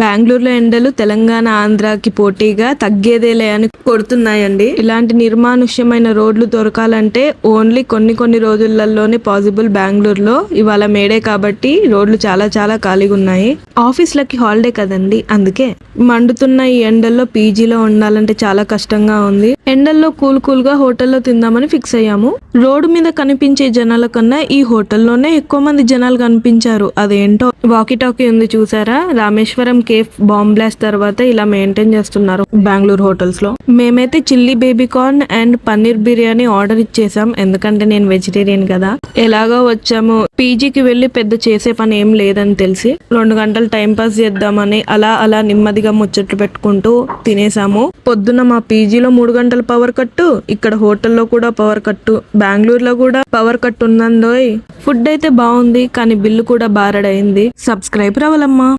బెంగళూరులో ఎండలు తెలంగాణ ఆంధ్రాకి పోటీగా తగ్గేదేలే అని కొడుతున్నాయండి. ఇలాంటి నిర్మానుష్యమైన రోడ్లు దొరకాలంటే ఓన్లీ కొన్ని రోజులలోనే పాసిబుల్. బెంగళూరులో ఇవాళ మేడే కాబట్టి రోడ్లు చాలా ఖాళీగా ఉన్నాయి. ఆఫీస్లకి హాలిడే కదండి, అందుకే మండుతున్న ఈ ఎండల్లో పీజీలో ఉండాలంటే చాలా కష్టంగా ఉంది. ఎండల్లో కూల్ గా హోటల్లో తిందామని ఫిక్స్ అయ్యాము. రోడ్డు మీద కనిపించే జనాల కన్నా ఈ హోటల్లోనే ఎక్కువ మంది జనాలు కనిపించారు. అదేంటో వాకీ టాకీ ఉంది చూసారా, రామేశ్వరం కేఫ్ బాంబ్ బ్లాస్ట్ తర్వాత ఇలా మెయింటైన్ చేస్తున్నారు బెంగళూరు హోటల్స్ లో. మేమైతే chilli baby corn and paneer biryani order ఇచ్చేసాం, ఎందుకంటే నేను వెజిటేరియన్ కదా. ఎలాగో వచ్చాము, పీజీకి వెళ్ళి పెద్ద చేసే పని ఏం లేదని తెలిసి 2 గంటలు టైం పాస్ చేద్దామని అలా నెమ్మదిగా ముచ్చట్లు పెట్టుకుంటూ తినేసాము. పొద్దున్న మా పీజీలో 3 గంటల పవర్ కట్టు, ఇక్కడ హోటల్లో కూడా పవర్ కట్టు, బెంగళూరులో కూడా పవర్ కట్ ఉన్నందోయ్. ఫుడ్ అయితే బాగుంది, కానీ బిల్లు కూడా బారడైంది. సబ్స్క్రైబర్ అవ్వాలమ్మా.